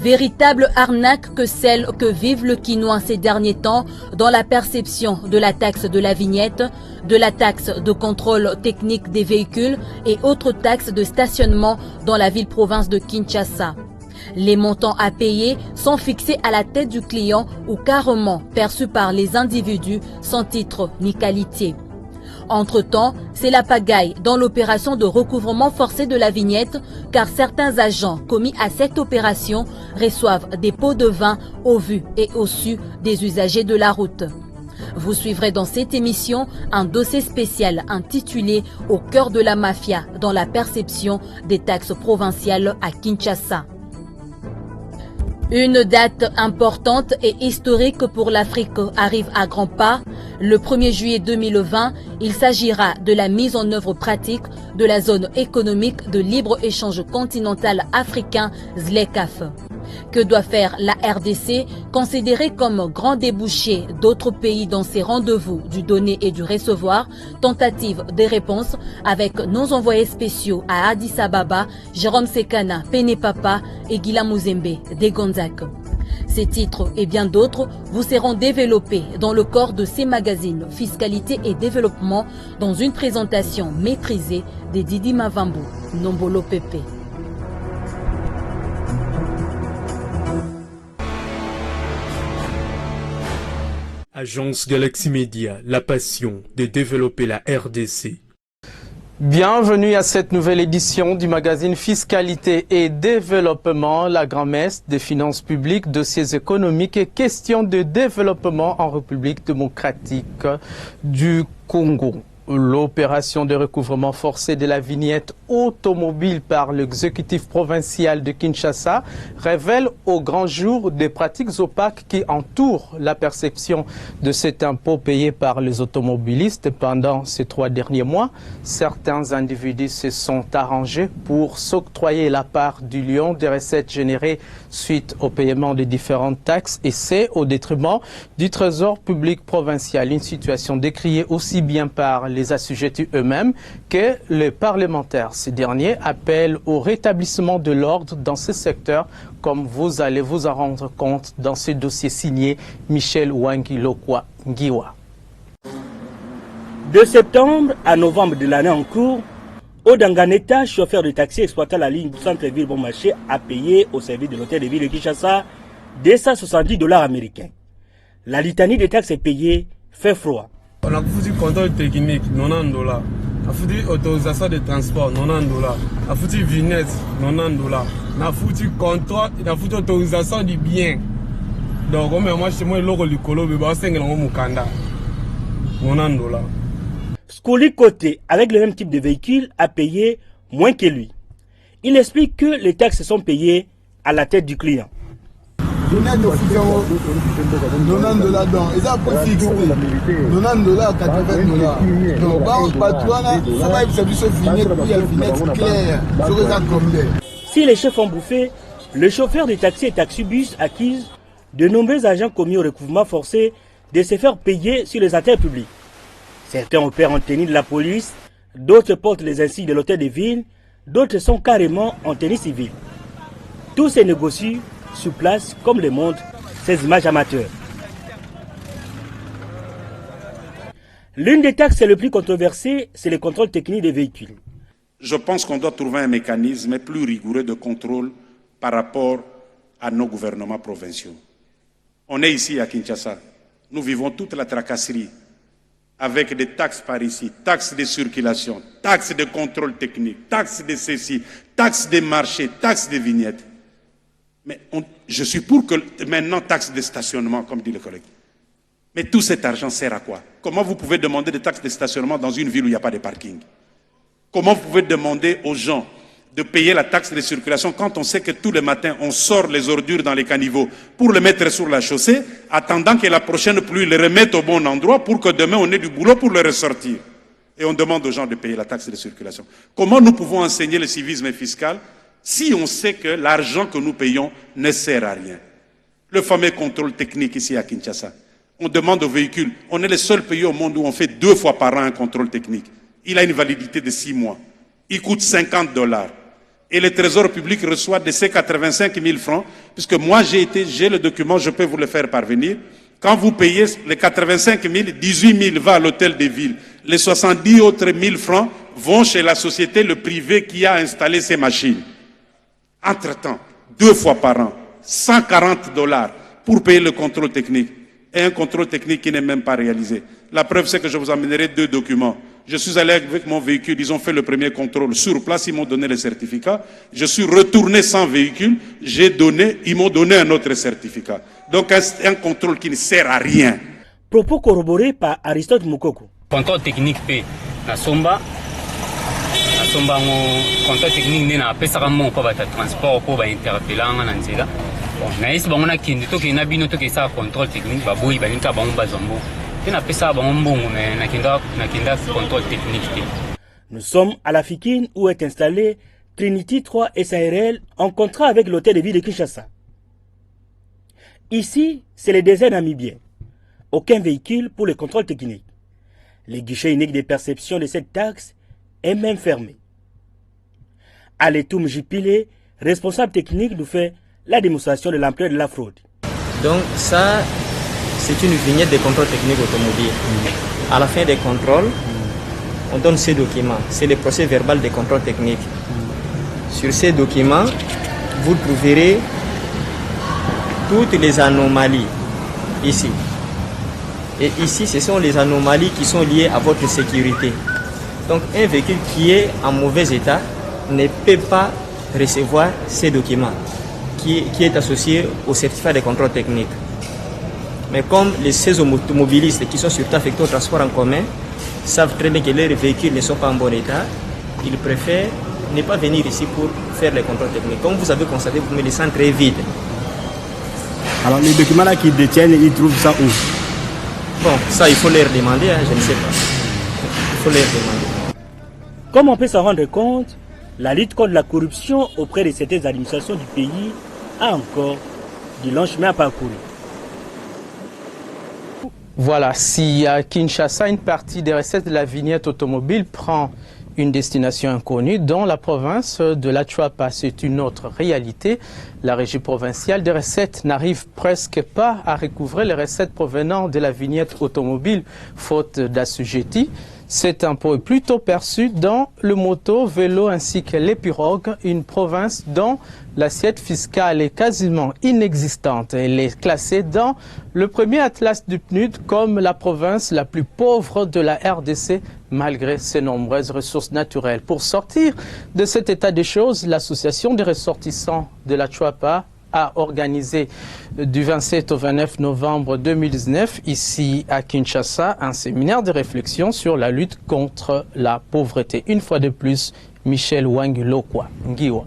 Véritable arnaque que celle que vivent le Quinois ces derniers temps dans la perception de la taxe de la vignette, de la taxe de contrôle technique des véhicules et autres taxes de stationnement dans la ville-province de Kinshasa. Les montants à payer sont fixés à la tête du client ou carrément perçus par les individus sans titre ni qualité. Entre-temps, c'est la pagaille dans l'opération de recouvrement forcé de la vignette car certains agents commis à cette opération reçoivent des pots de vin au vu et au su des usagers de la route. Vous suivrez dans cette émission un dossier spécial intitulé « Au cœur de la mafia dans la perception des taxes provinciales à Kinshasa ». Une date importante et historique pour l'Afrique arrive à grands pas. Le 1er juillet 2020, il s'agira de la mise en œuvre pratique de la zone économique de libre-échange continental africain ZLECAf. Que doit faire la RDC, considérée comme grand débouché d'autres pays dans ces rendez-vous du donner et du recevoir? Tentative de réponse avec nos envoyés spéciaux à Addis Ababa, Jérôme Sekana, Pene Papa et Guila Muzembe de Gonzac. Ces titres et bien d'autres vous seront développés dans le corps de ces magazines Fiscalité et Développement dans une présentation maîtrisée de Didi Mavambu, Nombolo Pepe. Agence Galaxy Media, la passion de développer la RDC. Bienvenue à cette nouvelle édition du magazine Fiscalité et Développement, la grand-messe des finances publiques, dossiers économiques et questions de développement en République démocratique du Congo. L'opération de recouvrement forcé de la vignette automobile par l'exécutif provincial de Kinshasa révèle au grand jour des pratiques opaques qui entourent la perception de cet impôt payé par les automobilistes pendant ces 3 derniers mois. Certains individus se sont arrangés pour s'octroyer la part du lion des recettes générées suite au paiement de différentes taxes et c'est au détriment du trésor public provincial. Une situation décriée aussi bien par les assujettis eux-mêmes que les parlementaires. Ces derniers appellent au rétablissement de l'ordre dans ce secteur, comme vous allez vous en rendre compte dans ce dossier signé Michel Wangilokwa Ngiwa. De septembre à novembre de l'année en cours, Odanganeta, chauffeur de taxi exploitant la ligne centre-ville bon marché, a payé au service de l'hôtel de ville de Kinshasa $270 américains. La litanie des taxes payées fait froid. On a foutu contrôle technique, $90. On a foutu autorisation de transport, $90. On a foutu vignette, $90. On a foutu contrôle, on a foutu autorisation du bien. Donc, moi, chez moi, le colo, c'est $90. Skouli Côté, avec le même type de véhicule, a payé moins que lui. Il explique que les taxes sont payées à la tête du client. $90 donc ils ont pas fixé $90 $80 donc si les chefs ont bouffé, le chauffeur de taxi et taxibus accuse de nombreux agents commis au recouvrement forcé de se faire payer sur les artères publiques. Certains opèrent en tenue de la police, d'autres portent les insignes de l'hôtel de ville, d'autres sont carrément en tenue civile. Tout se négocie sur place, comme le montrent ces images amateurs. L'une des taxes les plus controversées, c'est le contrôle technique des véhicules. Je pense qu'on doit trouver un mécanisme plus rigoureux de contrôle par rapport à nos gouvernements provinciaux. On est ici à Kinshasa. Nous vivons toute la tracasserie avec des taxes par ici, taxes de circulation, taxes de contrôle technique, taxes de ceci, taxes de marché, taxes de vignettes. Mais je suis pour que maintenant taxes de stationnement, comme dit le collègue. Mais tout cet argent sert à quoi? Comment vous pouvez demander des taxes de stationnement dans une ville où il n'y a pas de parking? Comment vous pouvez demander aux gens de payer la taxe de circulation quand on sait que tous les matins on sort les ordures dans les caniveaux pour les mettre sur la chaussée, attendant que la prochaine pluie les remette au bon endroit pour que demain on ait du boulot pour les ressortir? Et on demande aux gens de payer la taxe de circulation. Comment nous pouvons enseigner le civisme fiscal si on sait que l'argent que nous payons ne sert à rien? Le fameux contrôle technique ici à Kinshasa. On demande aux véhicules, on est le seul pays au monde où on fait 2 fois par an un contrôle technique. Il a une validité de 6 mois. Il coûte $50. et le Trésor public reçoit de ces 85 000 francs, puisque moi j'ai le document, je peux vous le faire parvenir. Quand vous payez les 85 000, 18 000 va à l'hôtel de ville. Les 70 autres 1000 francs vont chez la société, le privé qui a installé ces machines. Entre-temps, 2 fois par an, 140 $ pour payer le contrôle technique. Et un contrôle technique qui n'est même pas réalisé. La preuve, c'est que je vous amènerai 2 documents. Je suis allé avec mon véhicule, ils ont fait le premier contrôle sur place, ils m'ont donné le certificat. Je suis retourné sans véhicule, ils m'ont donné un autre certificat. Donc un contrôle qui ne sert à rien. Propos corroborés par Aristote Moukoko. Contrôle technique P, la somba, contrôle technique n'est pas spécialement pour le transport, pour l'interpellant, etc. Bon, mais si on a un contrôle technique, nous sommes à la Fikine où est installé Trinity 3 SARL en contrat avec l'hôtel de ville de Kinshasa. Ici, c'est le désert namibien. Aucun véhicule pour le contrôle technique. Le guichet unique de perception de cette taxe est même fermé. Aletoum Jipile, responsable technique, nous fait la démonstration de l'ampleur de la fraude. Donc ça, c'est une vignette de contrôle technique automobile. À la fin des contrôles, on donne ces documents. C'est le procès verbal de contrôle technique. Sur ces documents, vous trouverez toutes les anomalies ici. Et ici, ce sont les anomalies qui sont liées à votre sécurité. Donc un véhicule qui est en mauvais état ne peut pas recevoir ces documents qui est associé au certificat de contrôle technique. Mais comme ces automobilistes qui sont surtout affectés au transport en commun savent très bien que leurs véhicules ne sont pas en bon état, ils préfèrent ne pas venir ici pour faire les contrôles techniques. Comme vous avez constaté, vous me les sentez très vides. Alors les documents là qu'ils détiennent, ils trouvent ça où? Bon, ça il faut leur demander, hein, je ne sais pas. Il faut leur demander. Comme on peut s'en rendre compte, la lutte contre la corruption auprès de certaines administrations du pays a encore du long chemin à parcourir. Voilà, si à Kinshasa, une partie des recettes de la vignette automobile prend une destination inconnue, dans la province de la Chuapa, c'est une autre réalité. La régie provinciale des recettes n'arrive presque pas à recouvrer les recettes provenant de la vignette automobile, faute d'assujettis. Cet impôt est plutôt perçu dans le moto, vélo ainsi que les pirogues, une province dont l'assiette fiscale est quasiment inexistante. Elle est classée dans le premier atlas du PNUD comme la province la plus pauvre de la RDC malgré ses nombreuses ressources naturelles. Pour sortir de cet état des choses, l'association des ressortissants de la Chuapa a organisé du 27 au 29 novembre 2019 ici à Kinshasa un séminaire de réflexion sur la lutte contre la pauvreté. Une fois de plus, Michel Wangulokwa Ngiwa.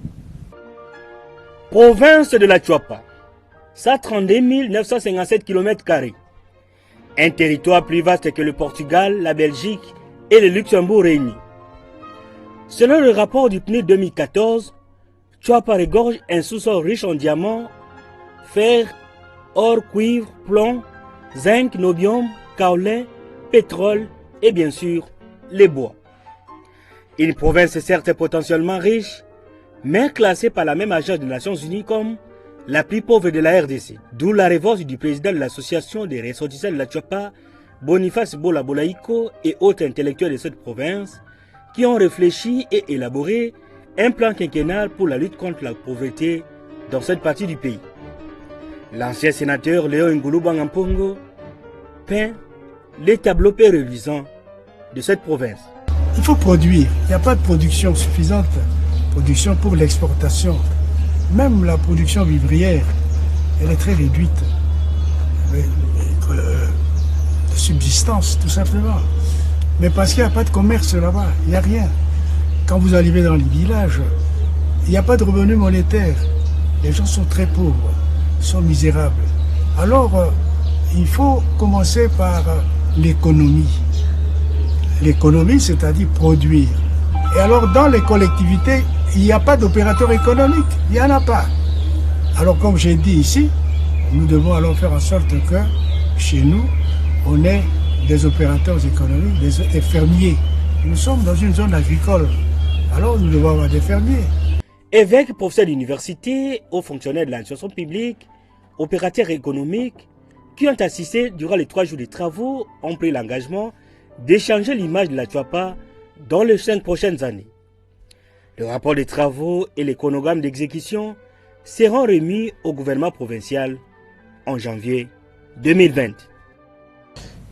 Province de la Chuapa, 132 957 km². Un territoire plus vaste que le Portugal, la Belgique et le Luxembourg réunis. Selon le rapport du PNUD 2014, Chuapa regorge un sous-sol riche en diamants, fer, or, cuivre, plomb, zinc, nobium, kaolin, pétrole et bien sûr les bois. Une province certes potentiellement riche, mais classée par la même agence des Nations Unies comme la plus pauvre de la RDC. D'où la révolte du président de l'association des ressortissants de la Chuapa, Boniface Bola Bolaïko et autres intellectuels de cette province qui ont réfléchi et élaboré un plan quinquennal pour la lutte contre la pauvreté dans cette partie du pays. L'ancien sénateur Léon Ngoulouba Ngampongo peint les tableaux peu reluisants de cette province. Il faut produire. Il n'y a pas de production suffisante. Production pour l'exportation. Même la production vivrière, elle est très réduite. De subsistance, tout simplement. Mais parce qu'il n'y a pas de commerce là-bas, il n'y a rien. Quand vous arrivez dans les villages, il n'y a pas de revenus monétaires. Les gens sont très pauvres, sont misérables. Alors, il faut commencer par l'économie. L'économie, c'est-à-dire produire. Et alors, dans les collectivités, il n'y a pas d'opérateur économique. Il n'y en a pas. Alors, comme j'ai dit ici, nous devons alors faire en sorte que, chez nous, on ait des opérateurs économiques, des fermiers. Nous sommes dans une zone agricole. Alors nous devons avoir des fermiers. Évêques, professeurs d'université, hauts fonctionnaires de l'administration publique, opérateurs économiques, qui ont assisté durant les 3 jours de travaux, ont pris l'engagement d'échanger l'image de la Tchouapa dans les 5 prochaines années. Le rapport des travaux et les chronogrammes d'exécution seront remis au gouvernement provincial en janvier 2020.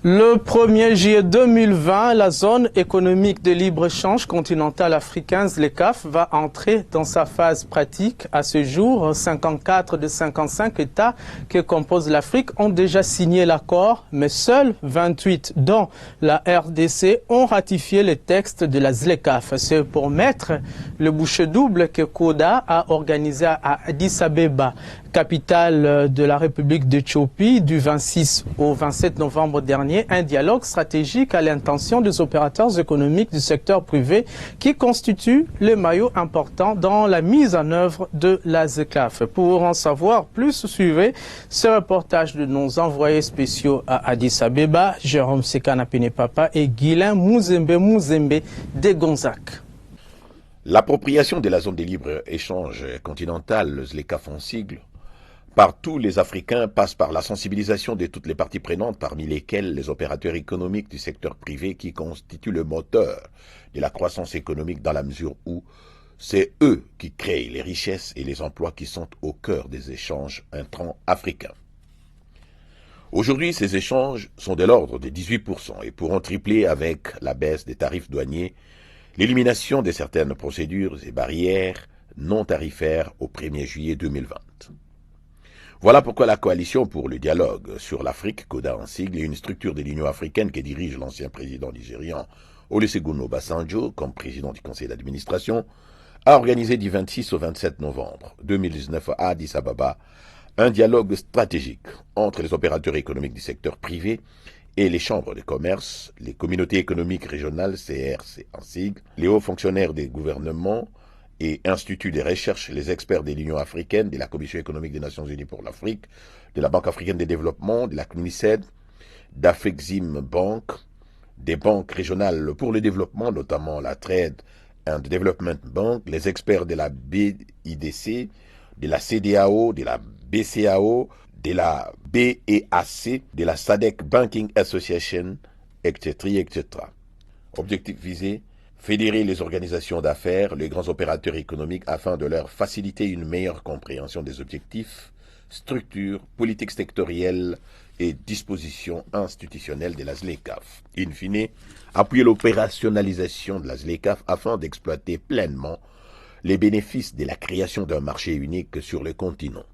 Le 1er juillet 2020, la zone économique de libre-échange continentale africaine, ZLECAf, va entrer dans sa phase pratique. À ce jour, 54 de 55 États qui composent l'Afrique ont déjà signé l'accord, mais seuls 28, dont la RDC, ont ratifié les textes de la ZLECAf. C'est pour mettre le bouchée double que Koda a organisé à Addis Abeba, capitale de la République d'Éthiopie, du 26 au 27 novembre dernier, un dialogue stratégique à l'intention des opérateurs économiques du secteur privé qui constitue le maillot important dans la mise en œuvre de la ZLECAf. Pour en savoir plus, suivez ce reportage de nos envoyés spéciaux à Addis Abeba, Jérôme Sekana Papa et Guilain Mouzembe de Gonzac. L'appropriation de la zone de libre-échange continentale, ZLECAf en sigle, par tous les Africains passe par la sensibilisation de toutes les parties prenantes, parmi lesquelles les opérateurs économiques du secteur privé qui constituent le moteur de la croissance économique dans la mesure où c'est eux qui créent les richesses et les emplois qui sont au cœur des échanges intra-africains. Aujourd'hui, ces échanges sont de l'ordre de 18% et pourront tripler avec la baisse des tarifs douaniers, l'élimination de certaines procédures et barrières non tarifaires au 1er juillet 2020. Voilà pourquoi la Coalition pour le dialogue sur l'Afrique, Koda en sigle, et une structure de l'Union africaine que dirige l'ancien président nigérian Olusegun Obasanjo comme président du conseil d'administration, a organisé du 26 au 27 novembre 2019 à Addis Ababa un dialogue stratégique entre les opérateurs économiques du secteur privé et les chambres de commerce, les communautés économiques régionales, CRC en sigle, les hauts fonctionnaires des gouvernements et instituts de recherche, les experts de l'Union africaine, de la Commission économique des Nations unies pour l'Afrique, de la Banque africaine de développement, de la CNUICED, d'Afrexim Bank, des banques régionales pour le développement, notamment la Trade and Development Bank, les experts de la BIDC, de la CEDEAO, de la BCAO, de la BEAC, de la SADC Banking Association, etc., etc. Objectif visé, fédérer les organisations d'affaires, les grands opérateurs économiques afin de leur faciliter une meilleure compréhension des objectifs, structures, politiques sectorielles et dispositions institutionnelles de la ZLECAf. In fine, appuyer l'opérationnalisation de la ZLECAf afin d'exploiter pleinement les bénéfices de la création d'un marché unique sur le continent.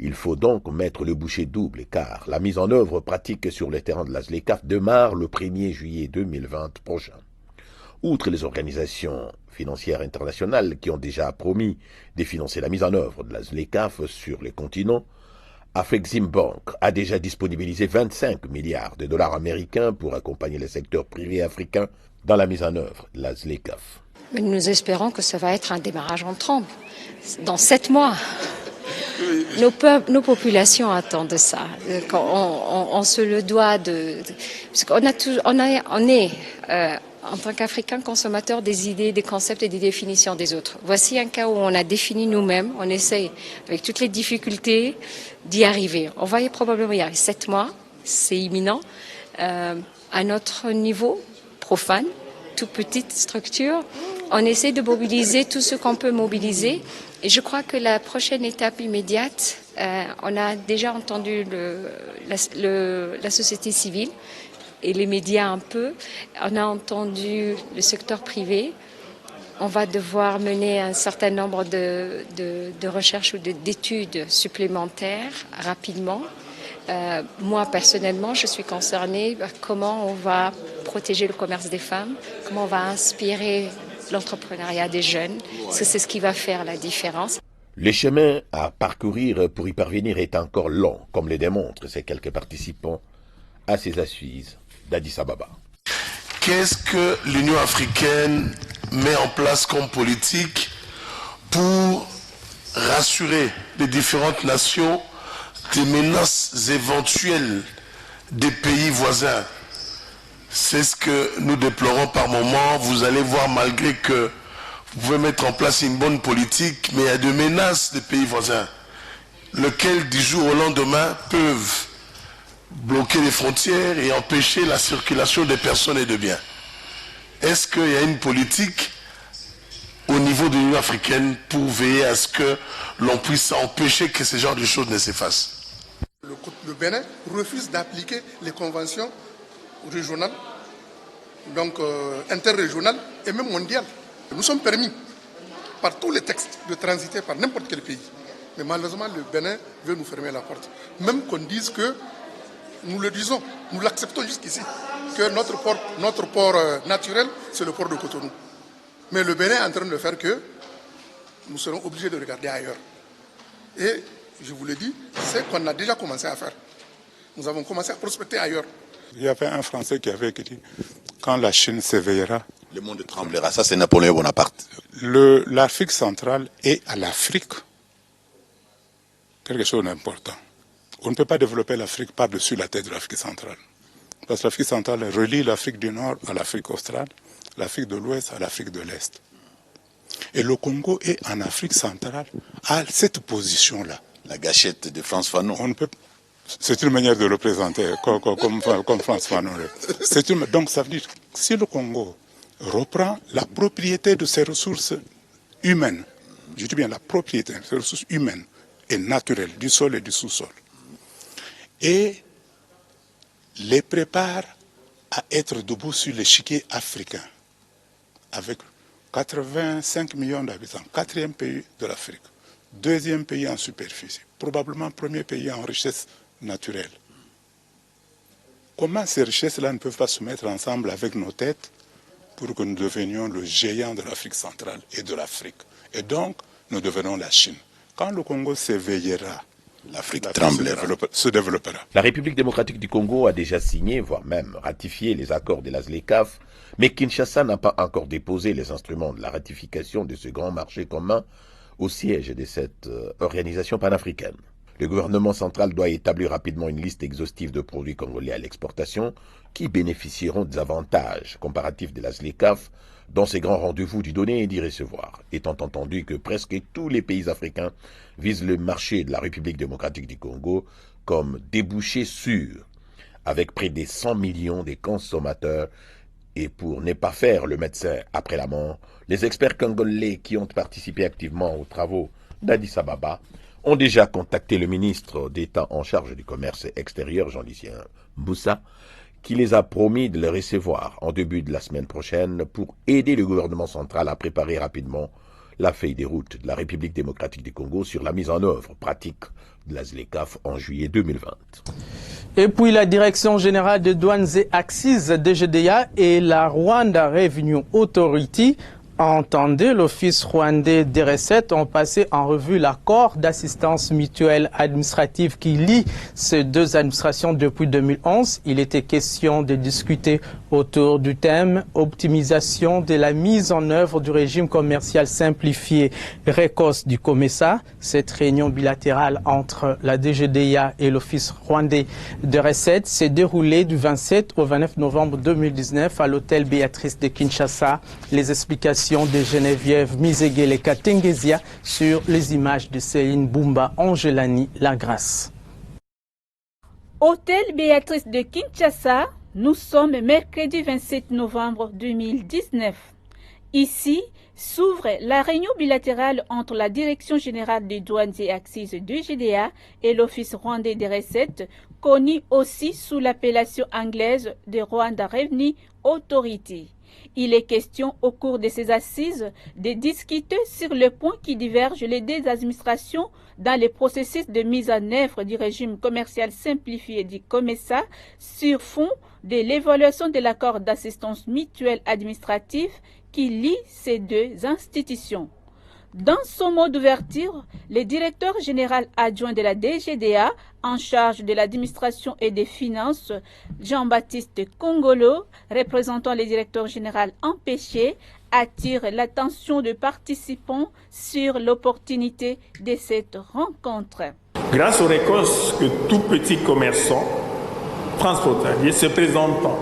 Il faut donc mettre le bouchée double car la mise en œuvre pratique sur le terrain de la ZLECAf démarre le 1er juillet 2020 prochain. Outre les organisations financières internationales qui ont déjà promis de financer la mise en œuvre de la ZLECAf sur le continent, Afrexim Bank a déjà disponibilisé 25 milliards de dollars américains pour accompagner le secteur privé africain dans la mise en œuvre de la ZLECAf. Mais nous espérons que ça va être un démarrage en trombe, dans 7 mois. Nos populations attendent ça. On se le doit parce qu'on est en tant qu'Africains consommateurs des idées, des concepts et des définitions des autres. Voici un cas où on a défini nous-mêmes, on essaye avec toutes les difficultés d'y arriver. On va probablement y arriver 7 mois, c'est imminent, à notre niveau profane, toute petite structure. On essaie de mobiliser tout ce qu'on peut mobiliser. Et je crois que la prochaine étape immédiate, on a déjà entendu la société civile et les médias un peu. On a entendu le secteur privé. On va devoir mener un certain nombre de recherches ou d'études supplémentaires rapidement. Moi, personnellement, je suis concernée par comment on va protéger le commerce des femmes, comment on va inspirer l'entrepreneuriat des jeunes, parce que c'est ce qui va faire la différence. Le chemin à parcourir pour y parvenir est encore long, comme le démontrent ces quelques participants à ces assises d'Addis Ababa. Qu'est-ce que l'Union africaine met en place comme politique pour rassurer les différentes nations des menaces éventuelles des pays voisins? C'est ce que nous déplorons par moments. Vous allez voir, malgré que vous pouvez mettre en place une bonne politique, mais il y a des menaces des pays voisins, lesquels du jour au lendemain peuvent bloquer les frontières et empêcher la circulation des personnes et des biens. Est-ce qu'il y a une politique au niveau de l'Union africaine pour veiller à ce que l'on puisse empêcher que ce genre de choses ne s'effacent? Le Bénin refuse d'appliquer les conventions régionales, donc interrégionales et même mondiales. Nous sommes permis par tous les textes de transiter par n'importe quel pays. Mais malheureusement, le Bénin veut nous fermer la porte. Même qu'on dise que, nous le disons, nous l'acceptons jusqu'ici, que notre port naturel, c'est le port de Cotonou. Mais le Bénin est en train de faire que nous serons obligés de regarder ailleurs. Et je vous le dis, c'est qu'on a déjà commencé à faire. Nous avons commencé à prospecter ailleurs. Il y avait un Français qui avait dit, quand la Chine s'éveillera, le monde tremblera. Ça, c'est Napoléon Bonaparte. L'Afrique centrale est à l'Afrique quelque chose d'important. On ne peut pas développer l'Afrique par-dessus la tête de l'Afrique centrale. Parce que l'Afrique centrale relie l'Afrique du Nord à l'Afrique australe, l'Afrique de l'Ouest à l'Afrique de l'Est. Et le Congo est en Afrique centrale à cette position-là. La gâchette de Frantz Fanon. C'est une manière de le présenter comme Frantz Fanon. Donc ça veut dire que si le Congo reprend la propriété de ses ressources humaines, je dis bien la propriété de ses ressources humaines et naturelles, du sol et du sous-sol, et les prépare à être debout sur l'échiquier africain, avec 85 millions d'habitants, 4e pays de l'Afrique, 2e pays en superficie, probablement 1er pays en richesse naturelle. Comment ces richesses-là ne peuvent pas se mettre ensemble avec nos têtes pour que nous devenions le géant de l'Afrique centrale et de l'Afrique? Et donc, nous devenons la Chine. Quand le Congo s'éveillera, l'Afrique tremblera, se développera. La République démocratique du Congo a déjà signé, voire même ratifié les accords de la ZLECAf, mais Kinshasa n'a pas encore déposé les instruments de la ratification de ce grand marché commun au siège de cette organisation panafricaine. Le gouvernement central doit établir rapidement une liste exhaustive de produits congolais à l'exportation qui bénéficieront des avantages comparatifs de la ZLECAf dans ces grands rendez-vous du donner et d'y recevoir, étant entendu que presque tous les pays africains visent le marché de la République démocratique du Congo comme débouché sûr, avec près de 100 millions de consommateurs. Et pour ne pas faire le médecin après la mort, les experts congolais qui ont participé activement aux travaux d'Addis Ababa ont déjà contacté le ministre d'État en charge du commerce extérieur, Jean-Lucien Mboussa, qui les a promis de les recevoir en début de la semaine prochaine pour aider le gouvernement central à préparer rapidement la feuille de route de la République démocratique du Congo sur la mise en œuvre pratique de la ZLECAf en juillet 2020. Et puis la Direction générale des douanes et axes DGDA et la Rwanda Revenue Authority, entendez, l'Office rwandais des recettes ont passé en revue l'accord d'assistance mutuelle administrative qui lie ces deux administrations depuis 2011. Il était question de discuter autour du thème optimisation de la mise en œuvre du régime commercial simplifié RECOS du COMESA. Cette réunion bilatérale entre la DGDA et l'Office rwandais des recettes s'est déroulée du 27 au 29 novembre 2019 à l'hôtel Béatrice de Kinshasa. Les explications de Geneviève Mizegele Katengesia sur les images de Céline Bumba Angelani Lagrasse. Hôtel Béatrice de Kinshasa, nous sommes mercredi 27 novembre 2019. Ici s'ouvre la réunion bilatérale entre la Direction générale des douanes et axes DGDA et l'Office rwandais des recettes, connu aussi sous l'appellation anglaise de Rwanda Revenue Authority. Il est question au cours de ces assises de discuter sur le point qui diverge les deux administrations dans le processus de mise en œuvre du régime commercial simplifié du COMESA sur fond de l'évaluation de l'accord d'assistance mutuelle administrative qui lie ces deux institutions. Dans son mot d'ouverture, le directeur général adjoint de la DGDA en charge de l'administration et des finances, Jean-Baptiste Kongolo, représentant le directeur général empêché, attire l'attention des participants sur l'opportunité de cette rencontre. Grâce au RECOS que tout petit commerçant transfrontalier se présentant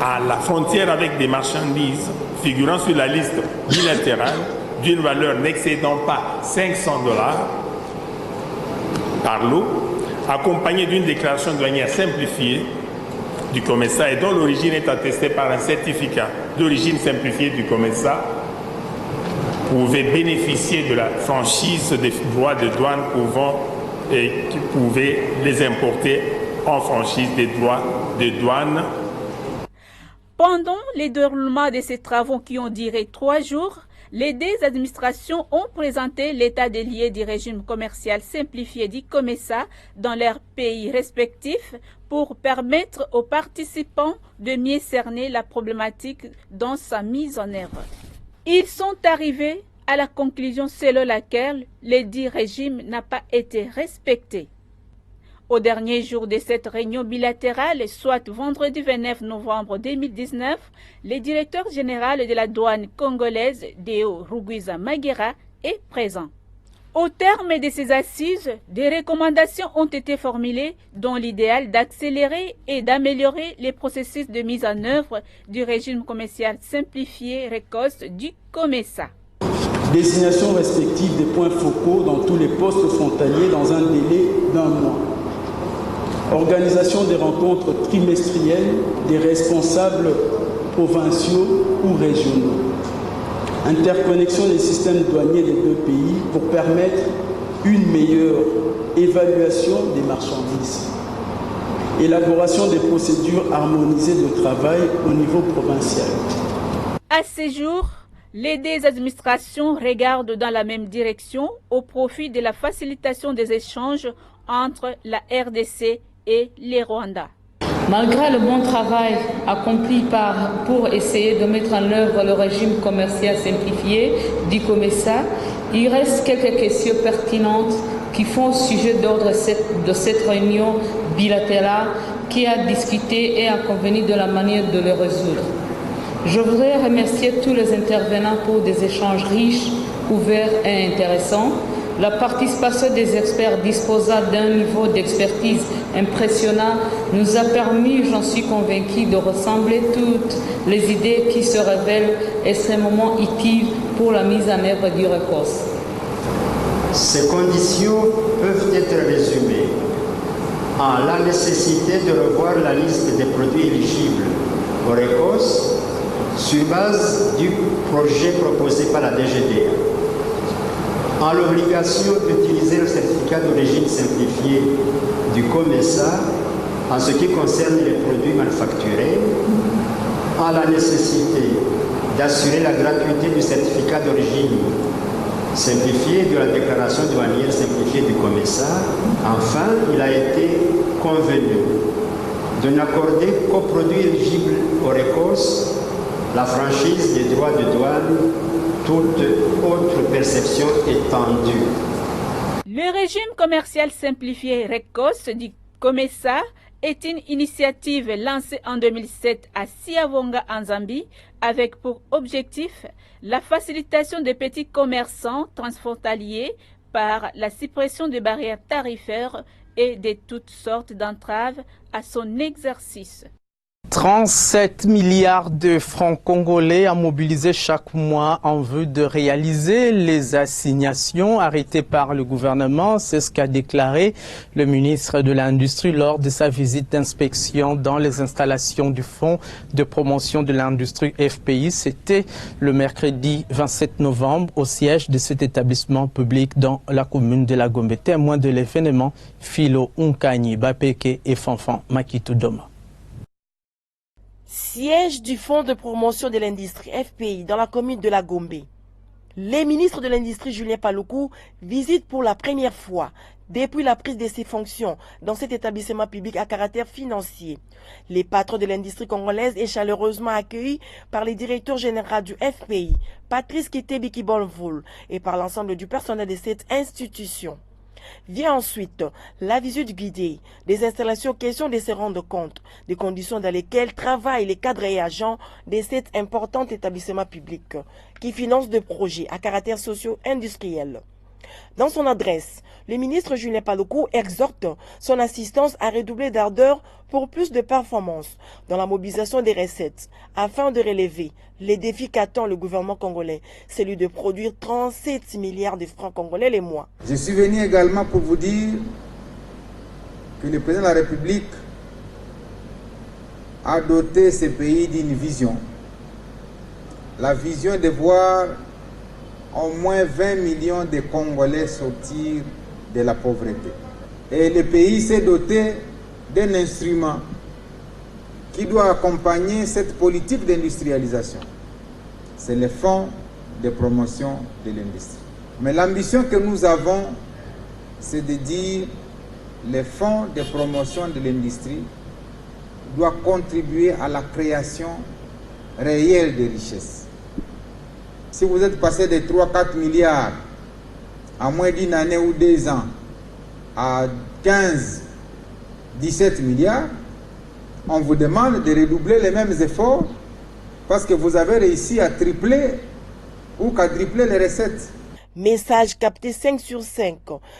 à la frontière avec des marchandises figurant sur la liste bilatérale d'une valeur n'excédant pas $500 par lot, accompagnée d'une déclaration douanière simplifiée du COMESA et dont l'origine est attestée par un certificat d'origine simplifiée du COMESA, pouvaient bénéficier de la franchise des droits de douane qui pouvaient les importer en franchise des droits de douane. Pendant les déroulements de ces travaux qui ont duré 3 jours, les deux administrations ont présenté l'état des lieux du régime commercial simplifié du COMESA dans leurs pays respectifs pour permettre aux participants de mieux cerner la problématique dans sa mise en œuvre. Ils sont arrivés à la conclusion selon laquelle le dit régime n'a pas été respecté. Au dernier jour de cette réunion bilatérale, soit vendredi 29 novembre 2019, le directeur général de la douane congolaise, Deo Rugwiza Magera, est présent. Au terme de ces assises, des recommandations ont été formulées dont l'idéal d'accélérer et d'améliorer les processus de mise en œuvre du régime commercial simplifié RECOS du COMESA. Désignation respective des points focaux dans tous les postes frontaliers dans un délai d'1 mois. Organisation des rencontres trimestrielles des responsables provinciaux ou régionaux. Interconnexion des systèmes douaniers des deux pays pour permettre une meilleure évaluation des marchandises. Élaboration des procédures harmonisées de travail au niveau provincial. À ce jour, les deux administrations regardent dans la même direction au profit de la facilitation des échanges entre la RDC et les Rwandais. Malgré le bon travail accompli pour essayer de mettre en œuvre le régime commercial simplifié du COMESA, il reste quelques questions pertinentes qui font sujet d'ordre de cette réunion bilatérale qui a discuté et a convenu de la manière de les résoudre. Je voudrais remercier tous les intervenants pour des échanges riches, ouverts et intéressants. La participation des experts disposant d'un niveau d'expertise impressionnant nous a permis, j'en suis convaincu, de rassembler toutes les idées qui se révèlent extrêmement utiles pour la mise en œuvre du RECOS. Ces conditions peuvent être résumées en la nécessité de revoir la liste des produits éligibles au RECOS sur base du projet proposé par la DGDA, en l'obligation d'utiliser le certificat d'origine simplifié du COMESA en ce qui concerne les produits manufacturés, en la nécessité d'assurer la gratuité du certificat d'origine simplifié de la déclaration douanière simplifiée du COMESA. Enfin, il a été convenu de n'accorder qu'aux produits éligibles au RECOS la franchise des droits de douane, toute autre perception étendue. Le régime commercial simplifié RECOS du COMESA est une initiative lancée en 2007 à Siavonga en Zambie avec pour objectif la facilitation des petits commerçants transfrontaliers par la suppression des barrières tarifaires et de toutes sortes d'entraves à son exercice. 37 milliards de francs congolais à mobiliser chaque mois en vue de réaliser les assignations arrêtées par le gouvernement. C'est ce qu'a déclaré le ministre de l'Industrie lors de sa visite d'inspection dans les installations du Fonds de promotion de l'industrie FPI. C'était le mercredi 27 novembre au siège de cet établissement public dans la commune de la Gombe. Témoin de l'événement, Philo Unkanyi, Bapeke et Fanfan Makitoudoma. Siège du Fonds de promotion de l'industrie FPI dans la commune de la Gombe. Le ministre de l'Industrie Julien Paluku visite pour la première fois depuis la prise de ses fonctions dans cet établissement public à caractère financier. Les patrons de l'industrie congolaise est chaleureusement accueillis par le directeur général du FPI, Patrice Kitebi Kibolvoul, et par l'ensemble du personnel de cette institution. Vient ensuite la visite guidée des installations, question de se rendre compte des conditions dans lesquelles travaillent les cadres et agents de cet important établissement public qui finance des projets à caractère socio-industriel. Dans son adresse, Le ministre Julien Paluku exhorte son assistance à redoubler d'ardeur pour plus de performances dans la mobilisation des recettes afin de relever les défis qu'attend le gouvernement congolais, celui de produire 37 milliards de francs congolais les mois. Je suis venu également pour vous dire que le président de la République a doté ce pays d'une vision. La vision de voir au moins 20 millions de Congolais sortir de la pauvreté. Et le pays s'est doté d'un instrument qui doit accompagner cette politique d'industrialisation. C'est le fonds de promotion de l'industrie. Mais l'ambition que nous avons, c'est de dire que le fonds de promotion de l'industrie doit contribuer à la création réelle de richesses. Si vous êtes passé de 3-4 milliards en moins d'une année ou 2 ans à 15-17 milliards, on vous demande de redoubler les mêmes efforts parce que vous avez réussi à tripler ou quadrupler les recettes. Message capté 5 sur 5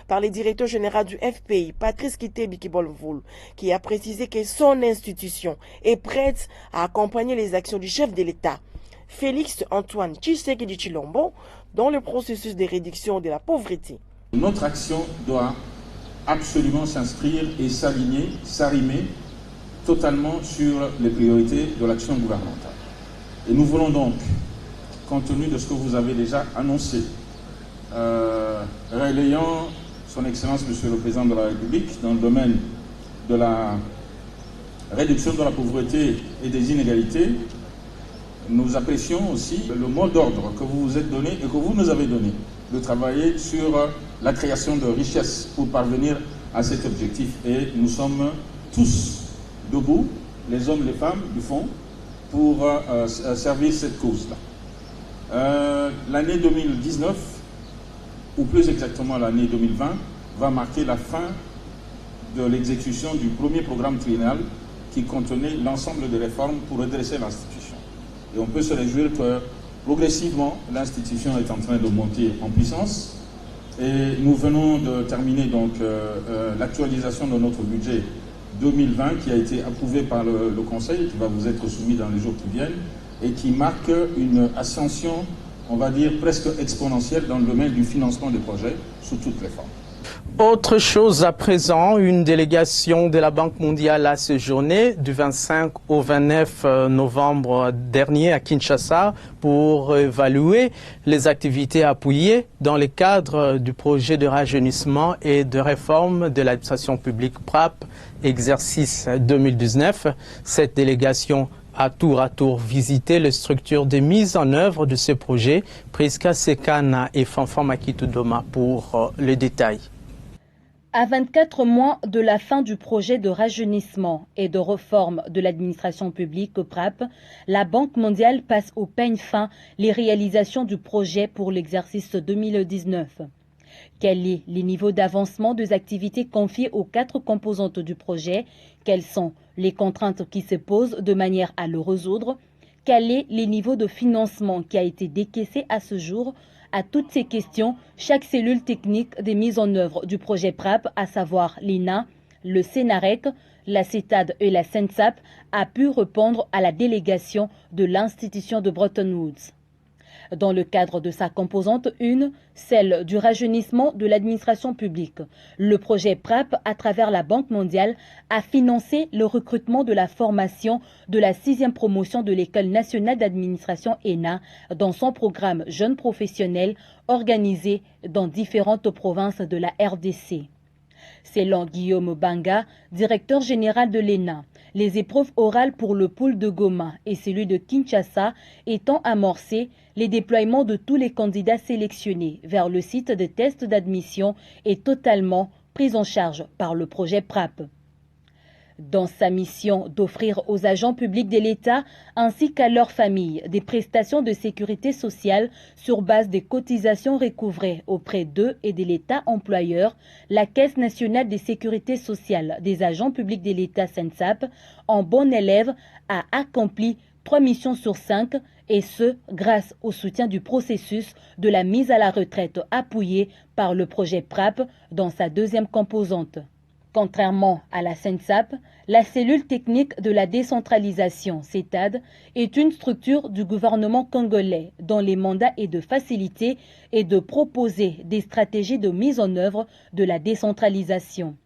par le directeur général du FPI, Patrice Kitebi Kibolvoul, qui a précisé que son institution est prête à accompagner les actions du chef de l'État, Félix Antoine Tshisekedi Tshilombo, dans le processus de réduction de la pauvreté. Notre action doit absolument s'inscrire et s'arrimer totalement sur les priorités de l'action gouvernementale. Et nous voulons donc, compte tenu de ce que vous avez déjà annoncé, relayant son Excellence Monsieur le Président de la République dans le domaine de la réduction de la pauvreté et des inégalités, nous apprécions aussi le mot d'ordre que vous vous êtes donné et que vous nous avez donné, de travailler sur la création de richesses pour parvenir à cet objectif. Et nous sommes tous debout, les hommes, les femmes du fond, pour servir cette cause-là. L'année 2019, ou plus exactement l'année 2020, va marquer la fin de l'exécution du premier programme triennal qui contenait l'ensemble des réformes pour redresser l'institution. Et on peut se réjouir que progressivement, l'institution est en train de monter en puissance. Et nous venons de terminer donc l'actualisation de notre budget 2020 qui a été approuvé par le Conseil, qui va vous être soumis dans les jours qui viennent, et qui marque une ascension, on va dire, presque exponentielle dans le domaine du financement des projets sous toutes les formes. Autre chose à présent, une délégation de la Banque mondiale a séjourné du 25 au 29 novembre dernier à Kinshasa pour évaluer les activités appuyées dans le cadre du projet de rajeunissement et de réforme de l'administration publique PRAP, exercice 2019. Cette délégation a tour à tour visité les structures de mise en œuvre de ce projet. Priska Sekana et Fanfan Makitudoma pour les détails. À 24 mois de la fin du projet de rajeunissement et de réforme de l'administration publique PRAP, la Banque mondiale passe au peigne fin les réalisations du projet pour l'exercice 2019. Quel est le niveau d'avancement des activités confiées aux 4 composantes du projet? Quelles sont les contraintes qui se posent de manière à le résoudre? Quel est le niveau de financement qui a été décaissé à ce jour? À toutes ces questions, chaque cellule technique de mise en œuvre du projet PRAP, à savoir l'INA, le SENAREC, la CETAD et la SENSAP, a pu répondre à la délégation de l'institution de Bretton Woods. Dans le cadre de sa composante 1, celle du rajeunissement de l'administration publique, le projet PRAP, à travers la Banque mondiale, a financé le recrutement de la formation de la 6e promotion de l'École nationale d'administration ENA dans son programme Jeunes professionnels organisé dans différentes provinces de la RDC. Selon Guillaume Banga, directeur général de l'ENA, les épreuves orales pour le pôle de Goma et celui de Kinshasa étant amorcées, les déploiements de tous les candidats sélectionnés vers le site de test d'admission est totalement pris en charge par le projet PRAP. Dans sa mission d'offrir aux agents publics de l'État ainsi qu'à leurs familles des prestations de sécurité sociale sur base des cotisations recouvrées auprès d'eux et de l'État employeur, la Caisse nationale de sécurité sociale des agents publics de l'État SENSAP, en bon élève, a accompli 3 missions sur 5, et ce, grâce au soutien du processus de la mise à la retraite appuyé par le projet PRAP dans sa deuxième composante. Contrairement à la CENSAP, la cellule technique de la décentralisation, CETAD, est une structure du gouvernement congolais dont les mandats est de faciliter et de proposer des stratégies de mise en œuvre de la décentralisation.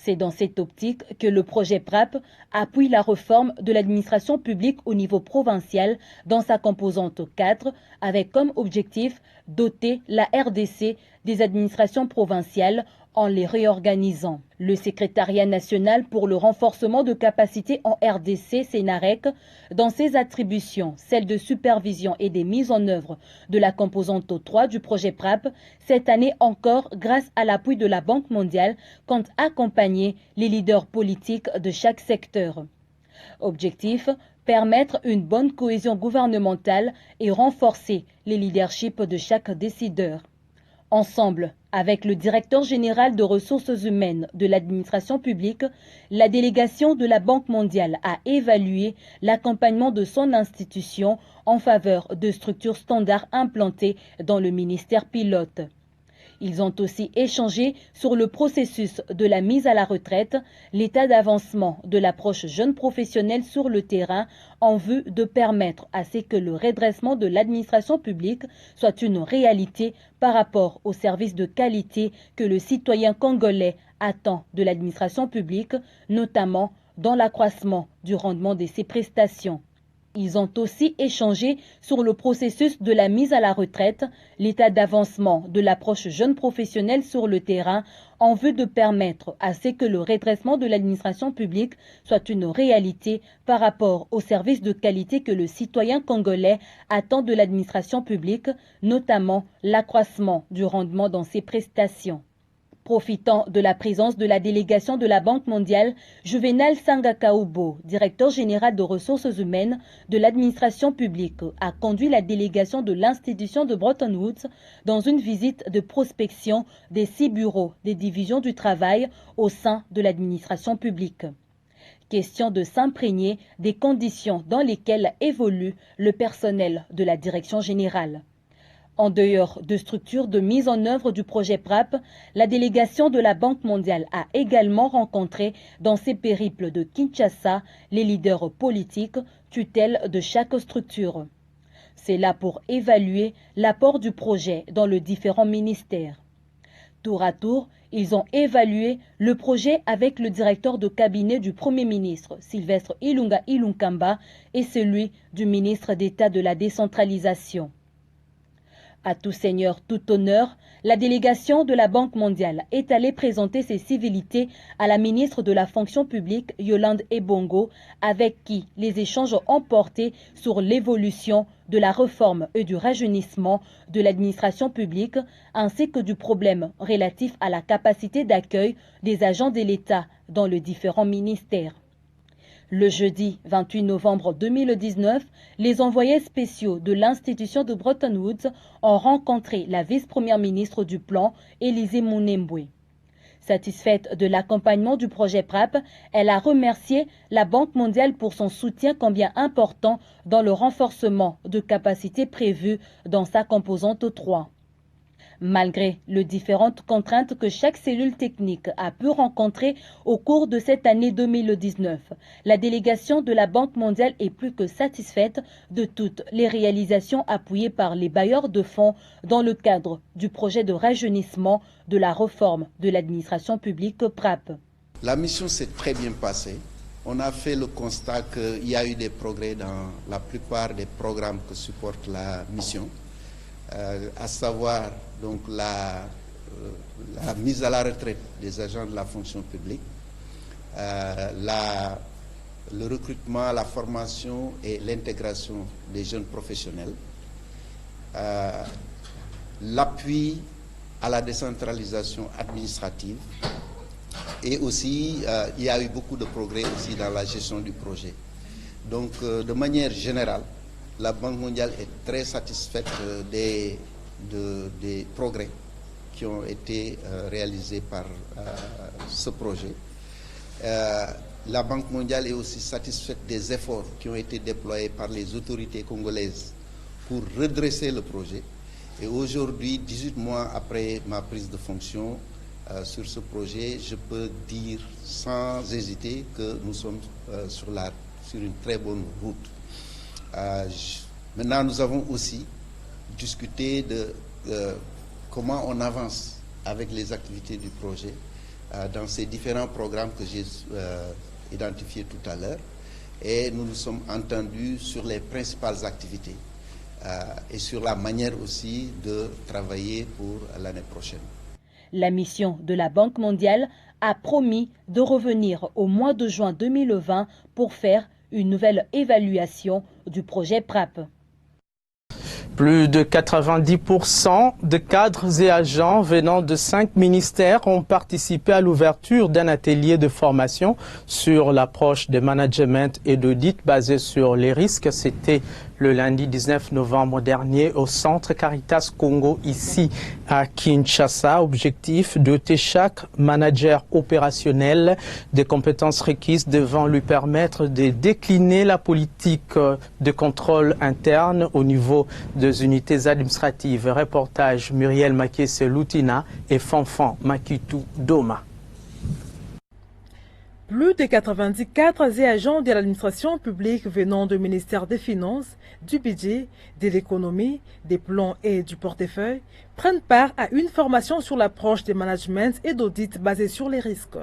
C'est dans cette optique que le projet PRAP appuie la réforme de l'administration publique au niveau provincial dans sa composante 4, avec comme objectif doter la RDC des administrations provinciales en les réorganisant. Le secrétariat national pour le renforcement de capacités en RDC, SENAREC, dans ses attributions, celles de supervision et des mises en œuvre de la composante 3 du projet PRAP, cette année encore, grâce à l'appui de la Banque mondiale, compte accompagner les leaders politiques de chaque secteur. Objectif, permettre une bonne cohésion gouvernementale et renforcer les leaderships de chaque décideur. Ensemble, avec le directeur général de ressources humaines de l'administration publique, la délégation de la Banque mondiale a évalué l'accompagnement de son institution en faveur de structures standards implantées dans le ministère pilote. Ils ont aussi échangé sur le processus de la mise à la retraite, l'état d'avancement de l'approche jeune professionnelle sur le terrain en vue de permettre à ce que le redressement de l'administration publique soit une réalité par rapport aux services de qualité que le citoyen congolais attend de l'administration publique, notamment dans l'accroissement du rendement de ses prestations. Ils ont aussi échangé sur le processus de la mise à la retraite, l'état d'avancement de l'approche jeune professionnelle sur le terrain en vue de permettre à ce que le redressement de l'administration publique soit une réalité par rapport aux services de qualité que le citoyen congolais attend de l'administration publique, notamment l'accroissement du rendement dans ses prestations. Profitant de la présence de la délégation de la Banque mondiale, Juvenal Sangakaoubo, directeur général de ressources humaines de l'administration publique, a conduit la délégation de l'institution de Bretton Woods dans une visite de prospection des 6 bureaux des divisions du travail au sein de l'administration publique. Question de s'imprégner des conditions dans lesquelles évolue le personnel de la direction générale. En dehors de structures de mise en œuvre du projet PRAP, la délégation de la Banque mondiale a également rencontré dans ses périples de Kinshasa les leaders politiques tutelles de chaque structure. C'est là pour évaluer l'apport du projet dans les différents ministères. Tour à tour, ils ont évalué le projet avec le directeur de cabinet du Premier ministre, Sylvestre Ilunga Ilunkamba, et celui du ministre d'État de la décentralisation. À tout seigneur, tout honneur, la délégation de la Banque mondiale est allée présenter ses civilités à la ministre de la fonction publique, Yolande Ebongo, avec qui les échanges ont porté sur l'évolution de la réforme et du rajeunissement de l'administration publique, ainsi que du problème relatif à la capacité d'accueil des agents de l'État dans les différents ministères. Le jeudi 28 novembre 2019, les envoyés spéciaux de l'institution de Bretton Woods ont rencontré la vice-première ministre du Plan, Élisée Mounembwe. Satisfaite de l'accompagnement du projet PRAP, elle a remercié la Banque mondiale pour son soutien combien important dans le renforcement de capacités prévues dans sa composante 3. Malgré les différentes contraintes que chaque cellule technique a pu rencontrer au cours de cette année 2019, la délégation de la Banque mondiale est plus que satisfaite de toutes les réalisations appuyées par les bailleurs de fonds dans le cadre du projet de rajeunissement de la réforme de l'administration publique PRAP. La mission s'est très bien passée. On a fait le constat qu'il y a eu des progrès dans la plupart des programmes que supporte la mission. À savoir donc la mise à la retraite des agents de la fonction publique, le recrutement, la formation et l'intégration des jeunes professionnels, l'appui à la décentralisation administrative et aussi il y a eu beaucoup de progrès aussi dans la gestion du projet. Donc de manière générale, la Banque mondiale est très satisfaite des progrès qui ont été réalisés par ce projet. la Banque mondiale est aussi satisfaite des efforts qui ont été déployés par les autorités congolaises pour redresser le projet. Et aujourd'hui, 18 mois après ma prise de fonction sur ce projet, je peux dire sans hésiter que nous sommes sur une très bonne route. Maintenant, nous avons aussi discuté de comment on avance avec les activités du projet dans ces différents programmes que j'ai identifiés tout à l'heure. Et nous nous sommes entendus sur les principales activités et sur la manière aussi de travailler pour l'année prochaine. La mission de la Banque mondiale a promis de revenir au mois de juin 2020 pour faire une nouvelle évaluation du projet PRAP. Plus de 90% de cadres et agents venant de 5 ministères ont participé à l'ouverture d'un atelier de formation sur l'approche de management et d'audit basé sur les risques. C'était le lundi 19 novembre dernier au Centre Caritas Congo, ici à Kinshasa. Objectif, doter chaque manager opérationnel des compétences requises devant lui permettre de décliner la politique de contrôle interne au niveau des unités administratives. Reportage Muriel Makese-Loutina et Fanfan Makitou Doma. Plus de 94 agents de l'administration publique venant du ministère des Finances, du Budget, de l'économie, des plans et du portefeuille prennent part à une formation sur l'approche de management et d'audit basée sur les risques.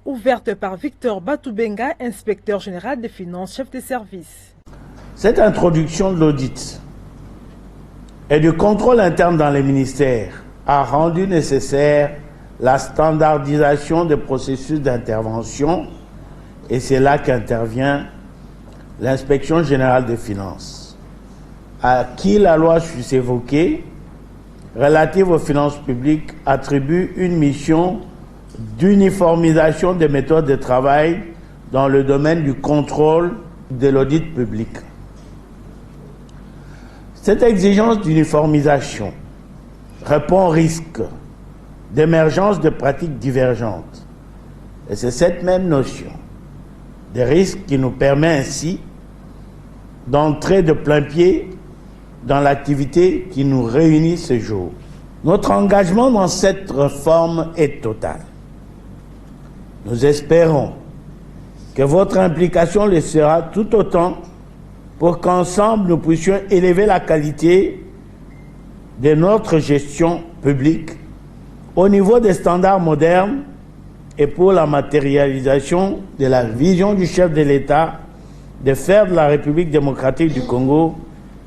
Ouverte par Victor Batoubenga, inspecteur général des finances, chef de service. Cette introduction de l'audit et du contrôle interne dans les ministères a rendu nécessaire la standardisation des processus d'intervention, et c'est là qu'intervient l'inspection générale des finances, à qui la loi évoquée relative aux finances publiques attribue une mission d'uniformisation des méthodes de travail dans le domaine du contrôle de l'audit public. Cette exigence d'uniformisation répond au risque d'émergence de pratiques divergentes. Et c'est cette même notion des risques qui nous permet ainsi d'entrer de plein pied dans l'activité qui nous réunit ce jour. Notre engagement dans cette réforme est total. Nous espérons que votre implication le sera tout autant pour qu'ensemble nous puissions élever la qualité de notre gestion publique au niveau des standards modernes et pour la matérialisation de la vision du chef de l'État de faire de la République démocratique du Congo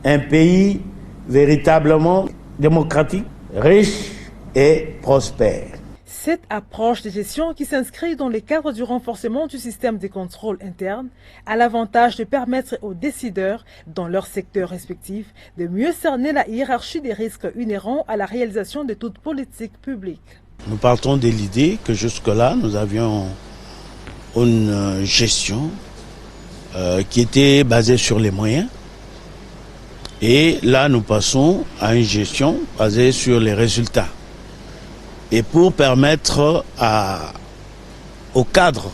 un pays véritablement démocratique, riche et prospère. Cette approche de gestion qui s'inscrit dans le cadre du renforcement du système de contrôle interne a l'avantage de permettre aux décideurs dans leur secteur respectif de mieux cerner la hiérarchie des risques inhérents à la réalisation de toute politique publique. Nous partons de l'idée que jusque-là, nous avions une gestion qui était basée sur les moyens. Et là, nous passons à une gestion basée sur les résultats. Et pour permettre au cadre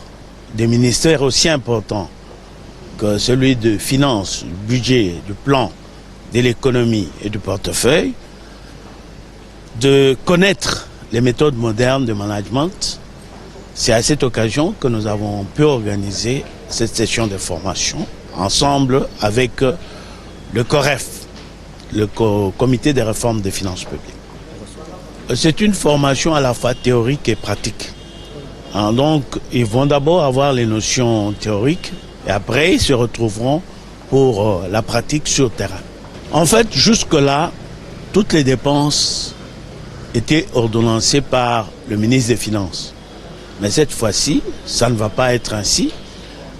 des ministères aussi importants que celui de finances, du budget, du plan, de l'économie et du portefeuille, de connaître les méthodes modernes de management, c'est à cette occasion que nous avons pu organiser cette session de formation ensemble avec le COREF, le Comité des réformes des finances publiques. C'est une formation à la fois théorique et pratique. Donc, ils vont d'abord avoir les notions théoriques et après, ils se retrouveront pour la pratique sur terrain. En fait, jusque-là, toutes les dépenses étaient ordonnancées par le ministre des Finances. Mais cette fois-ci, ça ne va pas être ainsi.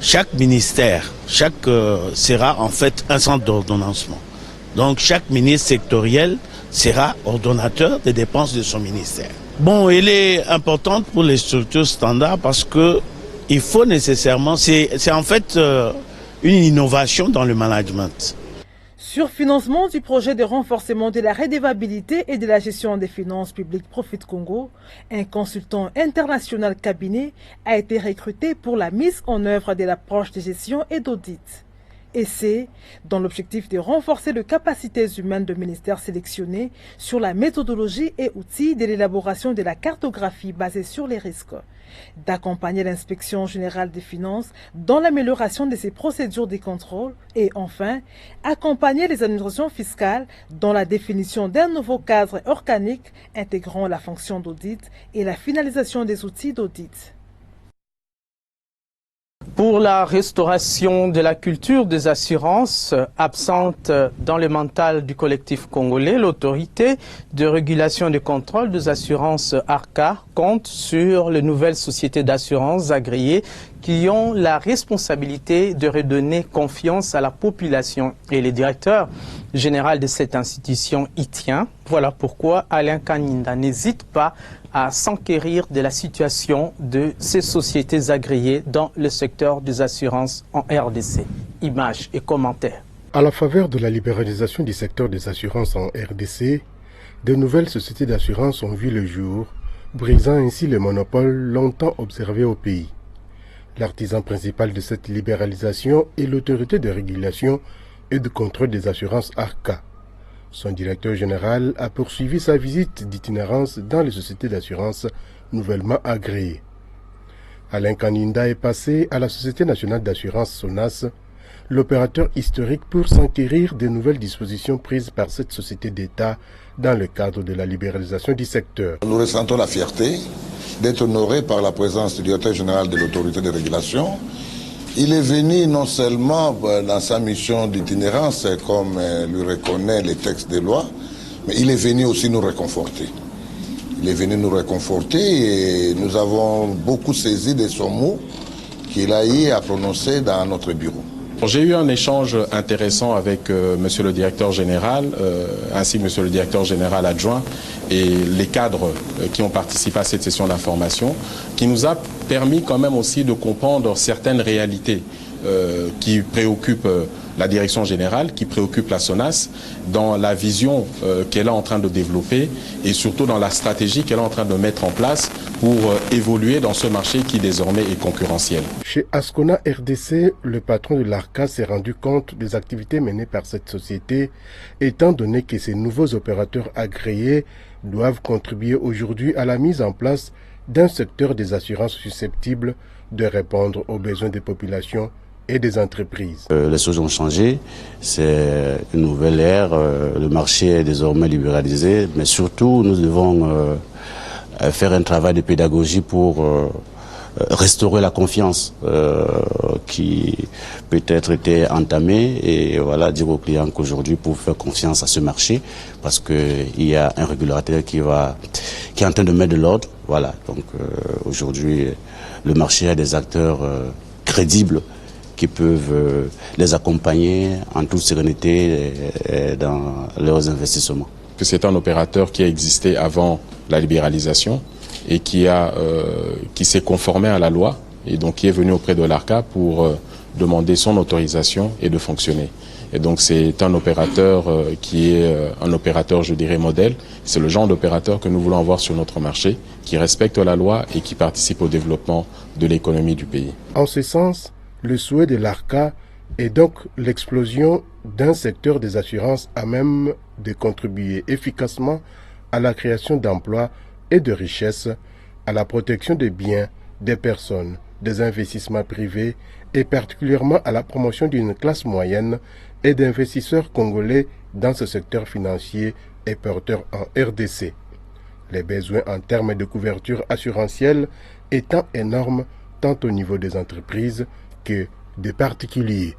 Chaque ministère, sera en fait un centre d'ordonnancement. Donc, chaque ministre sectoriel sera ordonnateur des dépenses de son ministère. Bon, elle est importante pour les structures standards parce que il faut nécessairement, c'est en fait une innovation dans le management. Sur financement du projet de renforcement de la redevabilité et de la gestion des finances publiques Profit Congo, un consultant international cabinet a été recruté pour la mise en œuvre de l'approche de gestion et d'audit. Et c'est dans l'objectif de renforcer les capacités humaines de ministères sélectionnés sur la méthodologie et outils de l'élaboration de la cartographie basée sur les risques, d'accompagner l'inspection générale des finances dans l'amélioration de ses procédures de contrôle et enfin, accompagner les administrations fiscales dans la définition d'un nouveau cadre organique intégrant la fonction d'audit et la finalisation des outils d'audit. Pour la restauration de la culture des assurances absente dans le mental du collectif congolais, l'autorité de régulation et de contrôle des assurances ARCA compte sur les nouvelles sociétés d'assurance agréées qui ont la responsabilité de redonner confiance à la population. Et le directeur général de cette institution y tient. Voilà pourquoi Alain Kaninda n'hésite pas à s'enquérir de la situation de ces sociétés agréées dans le secteur des assurances en RDC. Images et commentaires. À la faveur de la libéralisation du secteur des assurances en RDC, de nouvelles sociétés d'assurance ont vu le jour, brisant ainsi le monopole longtemps observé au pays. L'artisan principal de cette libéralisation est l'autorité de régulation et de contrôle des assurances ARCA. Son directeur général a poursuivi sa visite d'itinérance dans les sociétés d'assurance nouvellement agréées. Alain Kaninda est passé à la Société nationale d'assurance SONAS, l'opérateur historique, pour s'enquérir des nouvelles dispositions prises par cette société d'État dans le cadre de la libéralisation du secteur. Nous ressentons la fierté d'être honorés par la présence du directeur général de l'autorité de régulation. Il est venu non seulement dans sa mission d'itinérance, comme lui reconnaît les textes des lois, mais il est venu aussi nous réconforter. Il est venu nous réconforter et nous avons beaucoup saisi de son mot qu'il a eu à prononcer dans notre bureau. J'ai eu un échange intéressant avec monsieur le directeur général, ainsi que monsieur le directeur général adjoint et les cadres qui ont participé à cette session d'information, qui nous a permis quand même aussi de comprendre certaines réalités qui préoccupent la direction générale, qui préoccupent la SONAS dans la vision qu'elle est en train de développer et surtout dans la stratégie qu'elle est en train de mettre en place pour évoluer dans ce marché qui désormais est concurrentiel. Chez Ascona RDC, le patron de l'ARCA s'est rendu compte des activités menées par cette société, étant donné que ces nouveaux opérateurs agréés doivent contribuer aujourd'hui à la mise en place d'un secteur des assurances susceptible de répondre aux besoins des populations et des entreprises. Les choses ont changé, c'est une nouvelle ère, le marché est désormais libéralisé, mais surtout nous devons faire un travail de pédagogie pour restaurer la confiance qui peut-être était entamée et voilà, dire aux clients qu'aujourd'hui pour faire confiance à ce marché parce qu'il y a un régulateur qui est en train de mettre de l'ordre. Voilà, donc aujourd'hui le marché a des acteurs crédibles qui peuvent les accompagner en toute sérénité dans leurs investissements. C'est un opérateur qui a existé avant la libéralisation et qui s'est conformé à la loi et donc qui est venu auprès de l'ARCA pour demander son autorisation et de fonctionner. Et donc c'est un opérateur qui est un opérateur, je dirais, modèle. C'est le genre d'opérateur que nous voulons avoir sur notre marché, qui respecte la loi et qui participe au développement de l'économie du pays. En ce sens, le souhait de l'ARCA est donc l'explosion d'un secteur des assurances à même de contribuer efficacement à la création d'emplois et de richesses, à la protection des biens, des personnes, des investissements privés et particulièrement à la promotion d'une classe moyenne et d'investisseurs congolais dans ce secteur financier et porteur en RDC. Les besoins en termes de couverture assurantielle étant énormes tant au niveau des entreprises que des particuliers.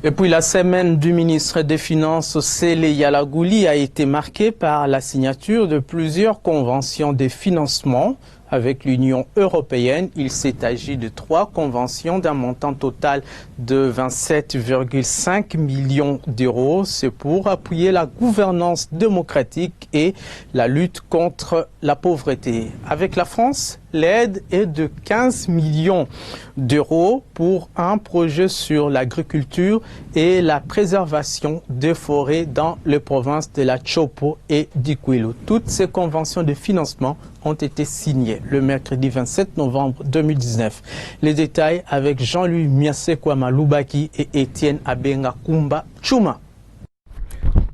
Et puis la semaine du ministre des Finances, Sele Yalagouli, a été marquée par la signature de plusieurs conventions de financement avec l'Union européenne. Il s'est agi de 3 conventions d'un montant total de 27,5 millions d'euros. C'est pour appuyer la gouvernance démocratique et la lutte contre la pauvreté. Avec la France, l'aide est de 15 millions d'euros pour un projet sur l'agriculture l'agriculture et la préservation des forêts dans les provinces de la Chopo et d'Ikwilo. Toutes ces conventions de financement ont été signées le mercredi 27 novembre 2019. Les détails avec Jean-Louis Miasekwama Lubaki et Étienne Abenga Kumba Chuma.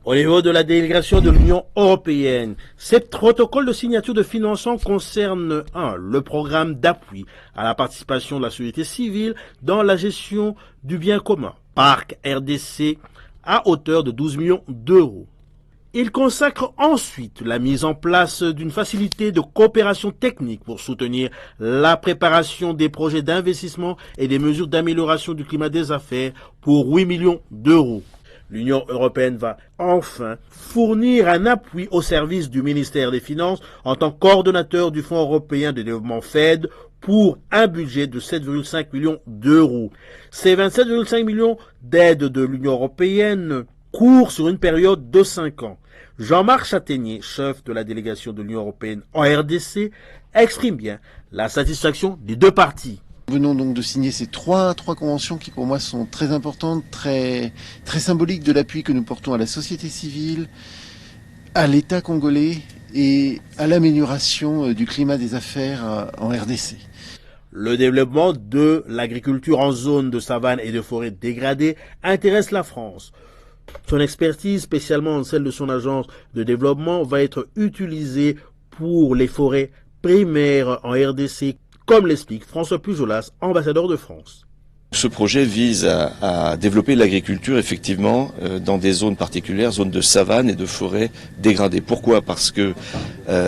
Au niveau de la délégation de l'Union européenne, ces protocoles de signature de financement concernent le programme d'appui à la participation de la société civile dans la gestion du bien commun, Parc RDC, à hauteur de 12 millions d'euros. Il consacre ensuite la mise en place d'une facilité de coopération technique pour soutenir la préparation des projets d'investissement et des mesures d'amélioration du climat des affaires pour 8 millions d'euros. L'Union européenne va enfin fournir un appui au service du ministère des Finances en tant que coordonnateur du Fonds européen de développement FED pour un budget de 7,5 millions d'euros. Ces 27,5 millions d'aides de l'Union européenne courent sur une période de 5 ans. Jean-Marc Châtaignier, chef de la délégation de l'Union européenne en RDC, exprime bien la satisfaction des deux parties. Nous venons donc de signer ces trois conventions qui pour moi sont très importantes, très symboliques de l'appui que nous portons à la société civile, à l'État congolais et à l'amélioration du climat des affaires en RDC. Le développement de l'agriculture en zone de savane et de forêt dégradée intéresse la France. Son expertise, spécialement celle de son agence de développement, va être utilisée pour les forêts primaires en RDC, comme l'explique François Pujolas, ambassadeur de France. Ce projet vise à développer l'agriculture effectivement dans des zones particulières, zones de savane et de forêt dégradées. Pourquoi ? Parce que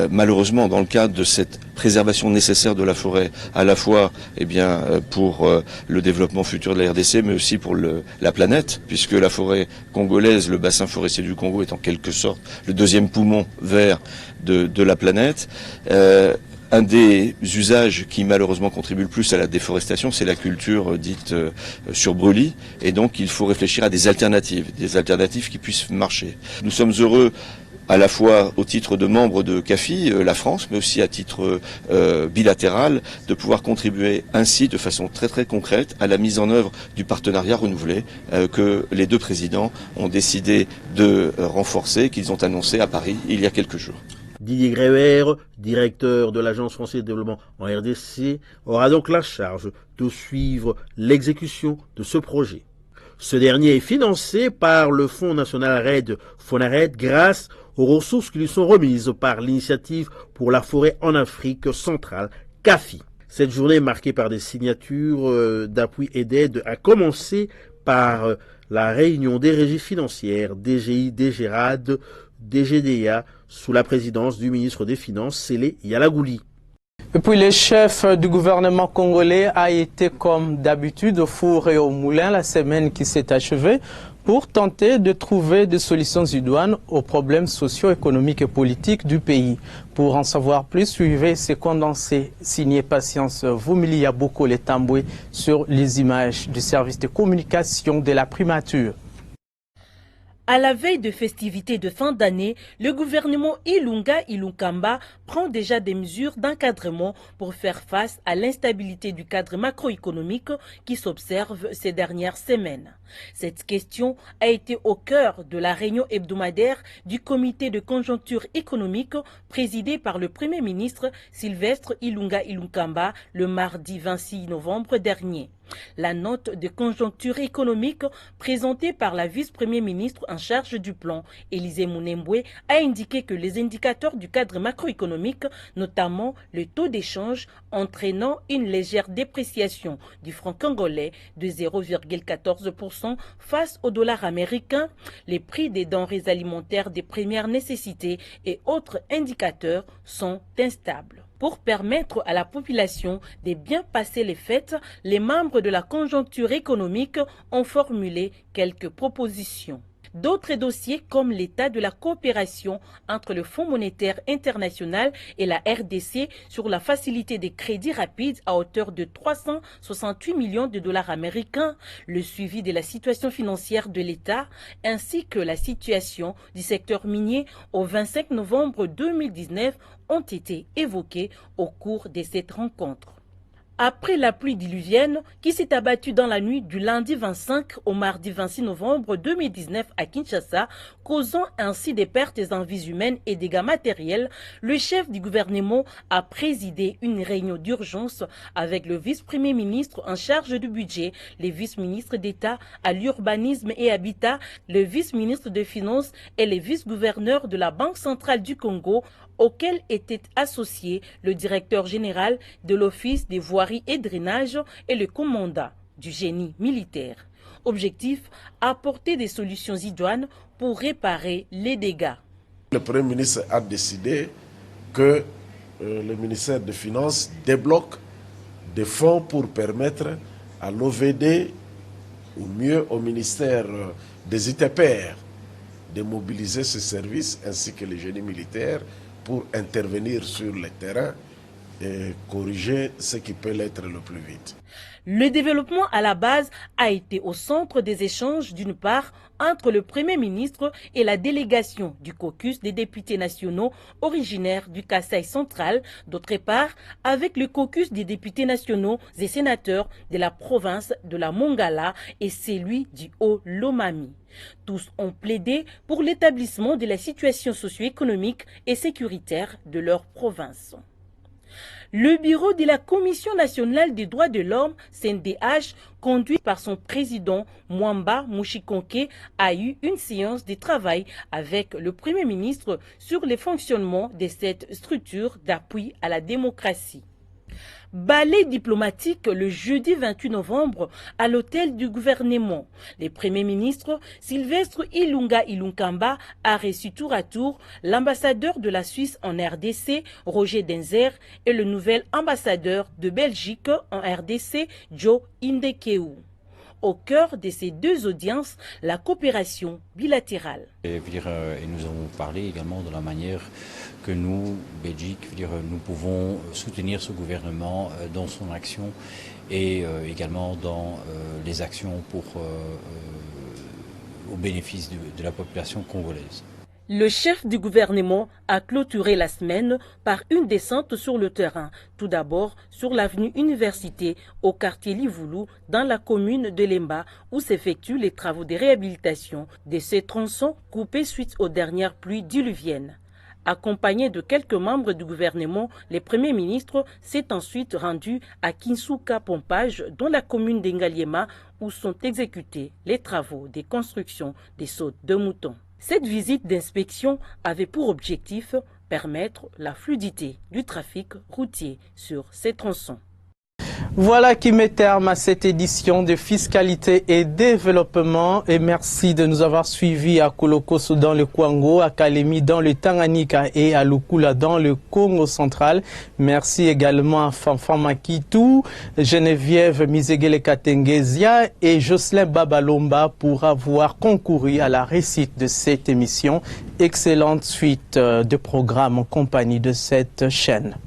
malheureusement, dans le cadre de cette préservation nécessaire de la forêt, à la fois pour le développement futur de la RDC, mais aussi pour la planète, puisque la forêt congolaise, le bassin forestier du Congo est en quelque sorte le deuxième poumon vert de la planète. Un des usages qui malheureusement contribue le plus à la déforestation, c'est la culture dite sur brûlis, et donc il faut réfléchir à des alternatives qui puissent marcher. Nous sommes heureux à la fois au titre de membre de CAFI, la France, mais aussi à titre bilatéral, de pouvoir contribuer ainsi de façon très concrète à la mise en œuvre du partenariat renouvelé que les deux présidents ont décidé de renforcer, qu'ils ont annoncé à Paris il y a quelques jours. Didier Gréver, directeur de l'Agence française de développement en RDC, aura donc la charge de suivre l'exécution de ce projet. Ce dernier est financé par le Fonds national RED Fonared grâce aux ressources qui lui sont remises par l'Initiative pour la forêt en Afrique centrale, CAFI. Cette journée marquée par des signatures d'appui et d'aide a commencé par la réunion des régies financières, DGI, DGRAD, DGDA, sous la présidence du ministre des Finances, Sélé Yalagouli. Et puis le chef du gouvernement congolais a été comme d'habitude au four et au moulin la semaine qui s'est achevée pour tenter de trouver des solutions idoines aux problèmes socio-économiques et politiques du pays. Pour en savoir plus, suivez ces condensés signés Patience Vumili Yaboko les Tamboué sur les images du service de communication de la primature. À la veille de festivités de fin d'année, le gouvernement Ilunga-Ilunkamba prend déjà des mesures d'encadrement pour faire face à l'instabilité du cadre macroéconomique qui s'observe ces dernières semaines. Cette question a été au cœur de la réunion hebdomadaire du comité de conjoncture économique présidé par le Premier ministre Sylvestre Ilunga-Ilunkamba le mardi 26 novembre dernier. La note de conjoncture économique présentée par la vice-premier ministre en charge du plan, Élisée Mounemboué, a indiqué que les indicateurs du cadre macroéconomique, notamment le taux d'échange entraînant une légère dépréciation du franc congolais de 0,14% face au dollar américain, les prix des denrées alimentaires des premières nécessités et autres indicateurs sont instables. Pour permettre à la population de bien passer les fêtes, les membres de la conjoncture économique ont formulé quelques propositions. D'autres dossiers comme l'état de la coopération entre le Fonds monétaire international et la RDC sur la facilité des crédits rapides à hauteur de 368 millions de dollars américains, le suivi de la situation financière de l'État ainsi que la situation du secteur minier au 25 novembre 2019 ont été évoqués au cours de cette rencontre. après la pluie diluvienne qui s'est abattue dans la nuit du lundi 25 au mardi 26 novembre 2019 à Kinshasa, causant ainsi des pertes en vies humaines et dégâts matériels, le chef du gouvernement a présidé une réunion d'urgence avec le vice-premier ministre en charge du budget, les vice-ministres d'État à l'urbanisme et habitat, le vice-ministre des Finances et les vice-gouverneurs de la Banque centrale du Congo, auquel était associé le directeur général de l'Office des voiries et drainage et le commandant du génie militaire. Objectif, apporter des solutions idoines pour réparer les dégâts. Le Premier ministre a décidé que le ministère des Finances débloque des fonds pour permettre à l'OVD, ou mieux au ministère des ITPR, de mobiliser ce service ainsi que les génies militaires pour intervenir sur le terrain et corriger ce qui peut l'être le plus vite. Le développement à la base a été au centre des échanges d'une part entre le Premier ministre et la délégation du caucus des députés nationaux originaires du Kasaï central, d'autre part avec le caucus des députés nationaux et sénateurs de la province de la Mongala et celui du Haut-Lomami. Tous ont plaidé pour l'établissement de la situation socio-économique et sécuritaire de leur province. Le bureau de la Commission nationale des droits de l'homme, CNDH, conduit par son président Mwamba Mushikonke, a eu une séance de travail avec le Premier ministre sur le fonctionnement de cette structure d'appui à la démocratie. Ballet diplomatique le jeudi 28 novembre à l'hôtel du gouvernement. Le Premier ministre Sylvestre Ilunga Ilunkamba a reçu tour à tour l'ambassadeur de la Suisse en RDC, Roger Denzer, et le nouvel ambassadeur de Belgique en RDC, Joe Indekeu. Au cœur de ces deux audiences, la coopération bilatérale. Et nous avons parlé également de la manière que nous, Belgique, nous pouvons soutenir ce gouvernement dans son action et également dans les actions au bénéfice de la population congolaise. Le chef du gouvernement a clôturé la semaine par une descente sur le terrain, tout d'abord sur l'avenue Université au quartier Livoulou dans la commune de Lemba où s'effectuent les travaux de réhabilitation de ces tronçons coupés suite aux dernières pluies diluviennes. Accompagné de quelques membres du gouvernement, le Premier ministre s'est ensuite rendu à Kinsuka-Pompage dans la commune d'Engaliema où sont exécutés les travaux de construction des sautes de moutons. Cette visite d'inspection avait pour objectif permettre la fluidité du trafic routier sur ces tronçons. Voilà qui met terme à cette édition de Fiscalité et Développement et merci de nous avoir suivis à Kolokoso dans le Kwango, à Kalemi dans le Tanganyika et à Lukula dans le Congo central. Merci également à Fanfan Makitou, Geneviève Mizegele Katengezia et Jocelyn Babalomba pour avoir concouru à la réussite de cette émission. Excellente suite de programmes en compagnie de cette chaîne.